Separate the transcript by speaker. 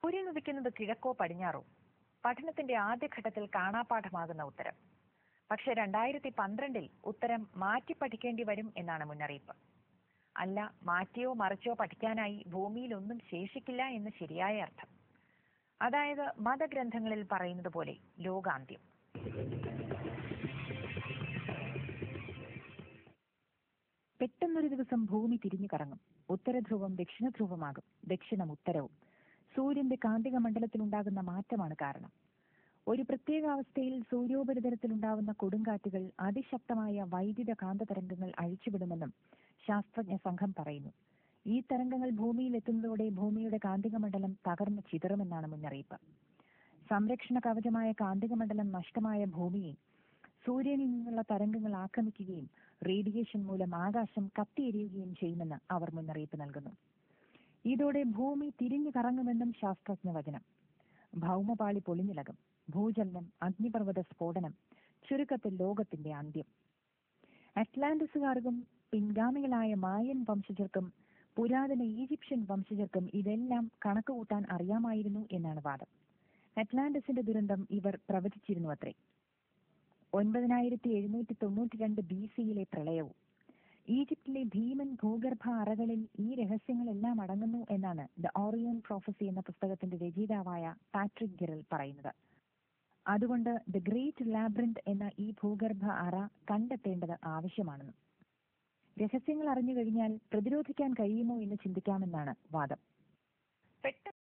Speaker 1: സൂര്യൻ ഉദിക്കുന്നത് കിഴക്കോ പടിഞ്ഞാറോ? പഠനത്തിന്റെ ആദ്യഘട്ടത്തിൽ കാണാപ്പാഠമാകുന്ന ഉത്തരം. പക്ഷെ 2012 ഉത്തരം മാറ്റി പഠിക്കേണ്ടി വരും എന്നാണ് മുന്നറിയിപ്പ്. അല്ല, മാറ്റിയോ മറിച്ചോ പഠിക്കാനായി ഭൂമിയിൽ ഒന്നും ശേഷിക്കില്ല എന്ന് ശരിയായ അർത്ഥം. അതായത് മതഗ്രന്ഥങ്ങളിൽ പറയുന്നത് പോലെ ലോകാന്ത്യം. പെട്ടെന്നൊരു ദിവസം ഭൂമി തിരിഞ്ഞു കറങ്ങും. ഉത്തരധ്രുവം ദക്ഷിണധ്രുവമാകും, ദക്ഷിണം ഉത്തരവും. സൂര്യന്റെ കാന്തിക മണ്ഡലത്തിലുണ്ടാകുന്ന മാറ്റമാണ് കാരണം. ഒരു പ്രത്യേക അവസ്ഥയിൽ സൂര്യോപരിതലത്തിലുണ്ടാവുന്ന കൊടുങ്കാറ്റുകൾ അതിശക്തമായ വൈദ്യുത കാന്ത തരംഗങ്ങൾ അഴിച്ചുവിടുമെന്നും ശാസ്ത്രജ്ഞ സംഘം പറയുന്നു. ഈ തരംഗങ്ങൾ ഭൂമിയിൽ എത്തുന്നതോടെ ഭൂമിയുടെ കാന്തിക മണ്ഡലം തകർന്ന് ചിതറുമെന്നാണ് മുന്നറിയിപ്പ്. സംരക്ഷണ കവചമായ കാന്തിക മണ്ഡലം നഷ്ടമായ ഭൂമിയെ സൂര്യനിൽ നിന്നുള്ള തരംഗങ്ങൾ ആക്രമിക്കുകയും റേഡിയേഷൻ മൂലം ആകാശം കത്തിയെരിയുകയും ചെയ്യുമെന്ന് അവർ മുന്നറിയിപ്പ് നൽകുന്നു. ഇതോടെ ഭൂമി തിരിഞ്ഞു കറങ്ങുമെന്നും ശാസ്ത്രജ്ഞ വചനം. ഭൗമപാളി പൊളിഞ്ഞിളകും, ഭൂചലനം, അഗ്നിപർവ്വത സ്ഫോടനം, ചുരുക്കത്തിൽ ലോകത്തിന്റെ അന്ത്യം. അറ്റ്ലാന്റിസുകാർക്കും പിൻഗാമികളായ മായൻ വംശജർക്കും പുരാതന ഈജിപ്ഷ്യൻ വംശജർക്കും ഇതെല്ലാം കണക്കുകൂട്ടാൻ അറിയാമായിരുന്നു എന്നാണ് വാദം. അറ്റ്ലാന്റിസിന്റെ ദുരന്തം ഇവർ പ്രവചിച്ചിരുന്നു അത്രേ. 9792 BC-യിലെ പ്രളയവും. ഈജിപ്തിലെ ഭീമൻ ഭൂഗർഭ അറകളിൽ ഈ രഹസ്യങ്ങളെല്ലാം അടങ്ങുന്നു എന്നാണ് ദ ഓറിയൻ പ്രോഫസി എന്ന പുസ്തകത്തിന്റെ രചയിതാവായ പാട്രിക് ഗിറൽ പറയുന്നത്. അതുകൊണ്ട് ദ ഗ്രേറ്റ് ലാബ്രിന്ത് എന്ന ഈ ഭൂഗർഭ അറ കണ്ടെത്തേണ്ടത് ആവശ്യമാണെന്നും രഹസ്യങ്ങൾ അറിഞ്ഞു കഴിഞ്ഞാൽ പ്രതിരോധിക്കാൻ കഴിയുമോ എന്ന് ചിന്തിക്കാമെന്നാണ് വാദം.